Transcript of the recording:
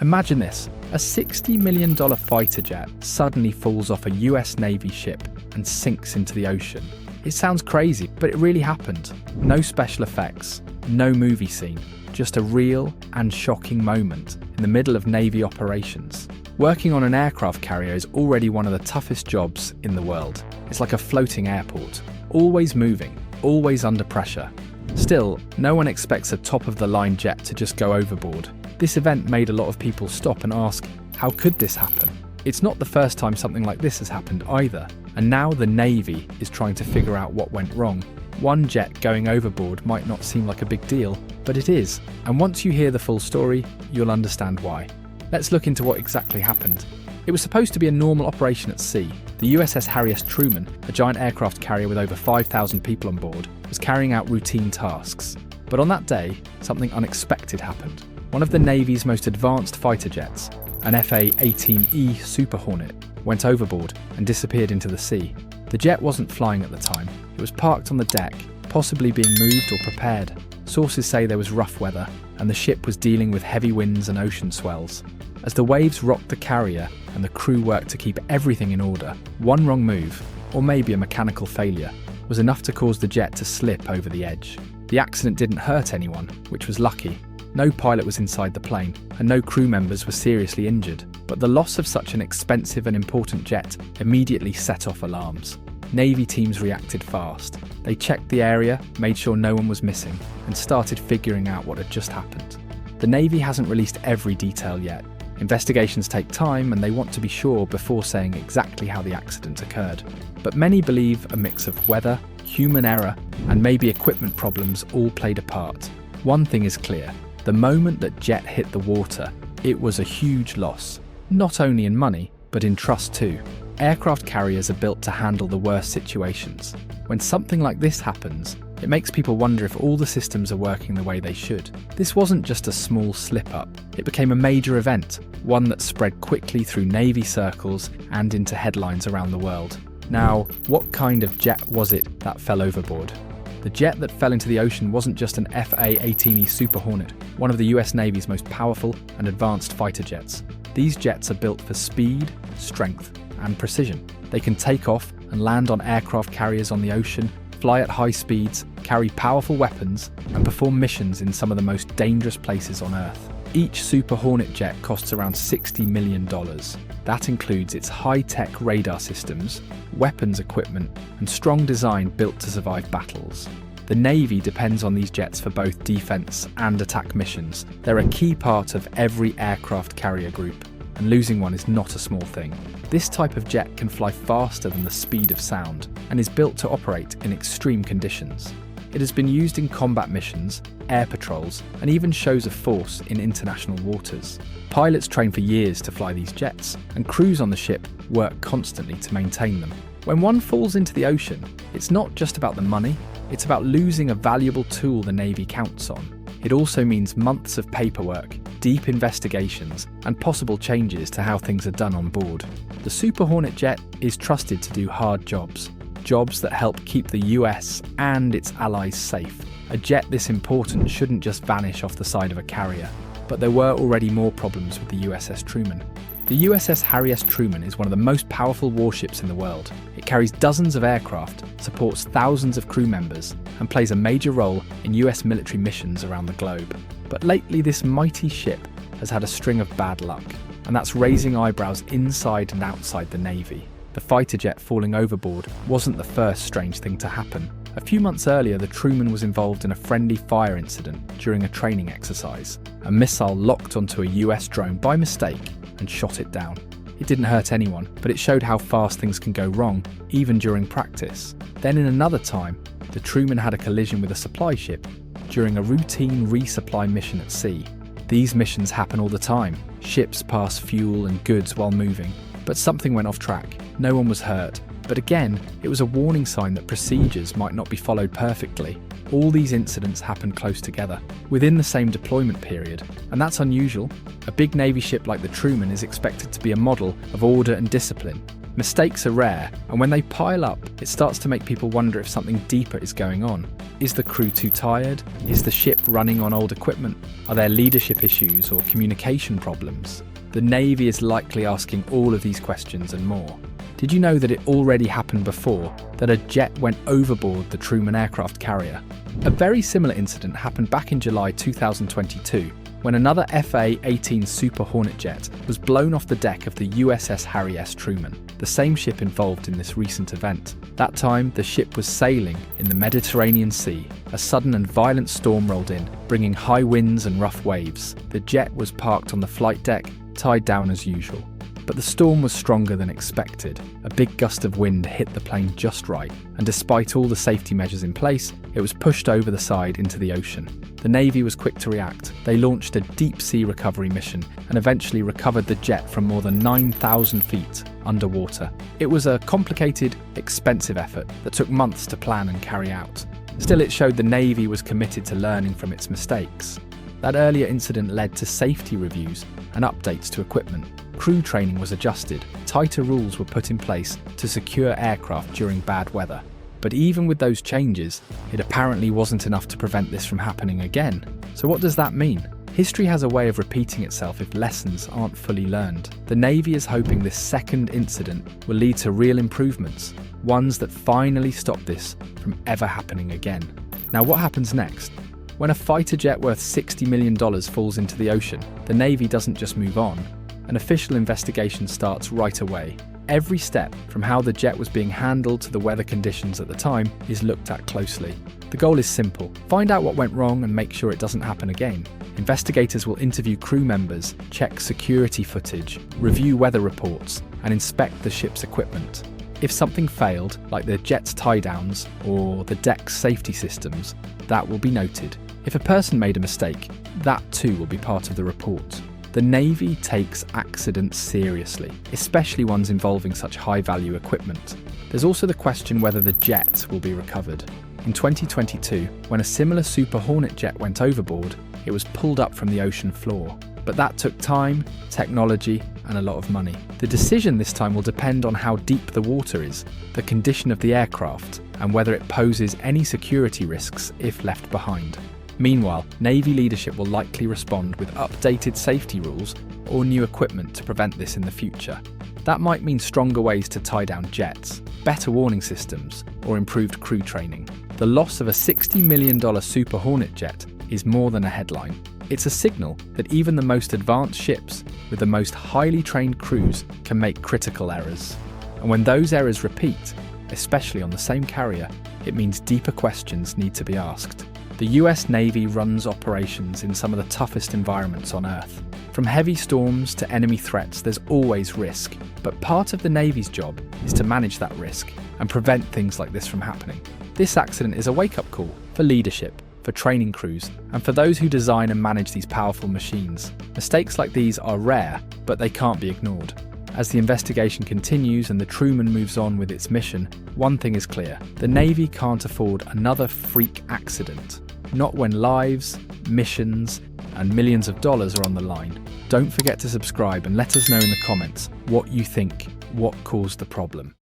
Imagine this, a $60 million fighter jet suddenly falls off a US Navy ship and sinks into the ocean. It sounds crazy, but it really happened. No special effects, no movie scene, just a real and shocking moment in the middle of Navy operations. Working on an aircraft carrier is already one of the toughest jobs in the world. It's like a floating airport, always moving, always under pressure. Still, no one expects a top-of-the-line jet to just go overboard. This event made a lot of people stop and ask, how could this happen? It's not the first time something like this has happened either, and now the Navy is trying to figure out what went wrong. One jet going overboard might not seem like a big deal, but it is, and once you hear the full story, you'll understand why. Let's look into what exactly happened. It was supposed to be a normal operation at sea. The USS Truman, a giant aircraft carrier with over 5,000 people on board, was carrying out routine tasks. But on that day, something unexpected happened. One of the Navy's most advanced fighter jets, an FA-18E Super Hornet, went overboard and disappeared into the sea. The jet wasn't flying at the time. It was parked on the deck, possibly being moved or prepared. Sources say there was rough weather, and the ship was dealing with heavy winds and ocean swells. As the waves rocked the carrier and the crew worked to keep everything in order, one wrong move, or maybe a mechanical failure, was enough to cause the jet to slip over the edge. The accident didn't hurt anyone, which was lucky. No pilot was inside the plane, and no crew members were seriously injured. But the loss of such an expensive and important jet immediately set off alarms. Navy teams reacted fast. They checked the area, made sure no one was missing, and started figuring out what had just happened. The Navy hasn't released every detail yet. Investigations take time, and they want to be sure before saying exactly how the accident occurred. But many believe a mix of weather, human error, and maybe equipment problems all played a part. One thing is clear. The moment that jet hit the water, it was a huge loss, not only in money, but in trust too. Aircraft carriers are built to handle the worst situations. When something like this happens, it makes people wonder if all the systems are working the way they should. This wasn't just a small slip-up, it became a major event, one that spread quickly through Navy circles and into headlines around the world. Now, what kind of jet was it that fell overboard? The jet that fell into the ocean wasn't just an FA-18E Super Hornet, one of the US Navy's most powerful and advanced fighter jets. These jets are built for speed, strength, and precision. They can take off and land on aircraft carriers on the ocean, fly at high speeds, carry powerful weapons, and perform missions in some of the most dangerous places on Earth. Each Super Hornet jet costs around $60 million. That includes its high-tech radar systems, weapons equipment, and strong design built to survive battles. The Navy depends on these jets for both defense and attack missions. They're a key part of every aircraft carrier group, and losing one is not a small thing. This type of jet can fly faster than the speed of sound and is built to operate in extreme conditions. It has been used in combat missions, air patrols, and even shows of force in international waters. Pilots train for years to fly these jets, and crews on the ship work constantly to maintain them. When one falls into the ocean, it's not just about the money, it's about losing a valuable tool the Navy counts on. It also means months of paperwork, deep investigations, and possible changes to how things are done on board. The Super Hornet jet is trusted to do hard jobs that help keep the US and its allies safe. A jet this important shouldn't just vanish off the side of a carrier. But there were already more problems with the USS Truman. The USS Truman is one of the most powerful warships in the world. It carries dozens of aircraft, supports thousands of crew members, and plays a major role in US military missions around the globe. But lately this mighty ship has had a string of bad luck, and that's raising eyebrows inside and outside the Navy. The fighter jet falling overboard wasn't the first strange thing to happen. A few months earlier, the Truman was involved in a friendly fire incident during a training exercise. A missile locked onto a US drone by mistake and shot it down. It didn't hurt anyone, but it showed how fast things can go wrong, even during practice. Then in another time, the Truman had a collision with a supply ship during a routine resupply mission at sea. These missions happen all the time. Ships pass fuel and goods while moving. But something went off track. No one was hurt. But again, it was a warning sign that procedures might not be followed perfectly. All these incidents happened close together, within the same deployment period, and that's unusual. A big Navy ship like the Truman is expected to be a model of order and discipline, Mistakes are rare, and when they pile up, it starts to make people wonder if something deeper is going on. Is the crew too tired? Is the ship running on old equipment? Are there leadership issues or communication problems? The Navy is likely asking all of these questions and more. Did you know that it already happened before, that a jet went overboard the Truman aircraft carrier? A very similar incident happened back in July 2022, when another FA-18 Super Hornet jet was blown off the deck of the USS Harry S. Truman, the same ship involved in this recent event. That time, the ship was sailing in the Mediterranean Sea. A sudden and violent storm rolled in, bringing high winds and rough waves. The jet was parked on the flight deck, tied down as usual. But the storm was stronger than expected. A big gust of wind hit the plane just right, and despite all the safety measures in place, it was pushed over the side into the ocean. The Navy was quick to react. They launched a deep-sea recovery mission and eventually recovered the jet from more than 9,000 feet underwater. It was a complicated, expensive effort that took months to plan and carry out. Still, it showed the Navy was committed to learning from its mistakes. That earlier incident led to safety reviews and updates to equipment. Crew training was adjusted. Tighter rules were put in place to secure aircraft during bad weather. But even with those changes, it apparently wasn't enough to prevent this from happening again. So what does that mean? History has a way of repeating itself if lessons aren't fully learned. The Navy is hoping this second incident will lead to real improvements, ones that finally stop this from ever happening again. Now, what happens next? When a fighter jet worth $60 million falls into the ocean, the Navy doesn't just move on. An official investigation starts right away. Every step, from how the jet was being handled to the weather conditions at the time, is looked at closely. The goal is simple: find out what went wrong and make sure it doesn't happen again. Investigators will interview crew members, check security footage, review weather reports, and inspect the ship's equipment. If something failed, like the jet's tie-downs or the deck's safety systems, that will be noted. If a person made a mistake, that too will be part of the report. The Navy takes accidents seriously, especially ones involving such high-value equipment. There's also the question whether the jet will be recovered. In 2022, when a similar Super Hornet jet went overboard, it was pulled up from the ocean floor. But that took time, technology, and a lot of money. The decision this time will depend on how deep the water is, the condition of the aircraft, and whether it poses any security risks if left behind. Meanwhile, Navy leadership will likely respond with updated safety rules or new equipment to prevent this in the future. That might mean stronger ways to tie down jets, better warning systems, or improved crew training. The loss of a $60 million Super Hornet jet is more than a headline. It's a signal that even the most advanced ships with the most highly trained crews can make critical errors. And when those errors repeat, especially on the same carrier, it means deeper questions need to be asked. The US Navy runs operations in some of the toughest environments on Earth. From heavy storms to enemy threats, there's always risk. But part of the Navy's job is to manage that risk and prevent things like this from happening. This accident is a wake-up call for leadership, for training crews, and for those who design and manage these powerful machines. Mistakes like these are rare, but they can't be ignored. As the investigation continues and the Truman moves on with its mission, one thing is clear: the Navy can't afford another freak accident. Not when lives, missions, and millions of dollars are on the line. Don't forget to subscribe and let us know in the comments what you think, what caused the problem.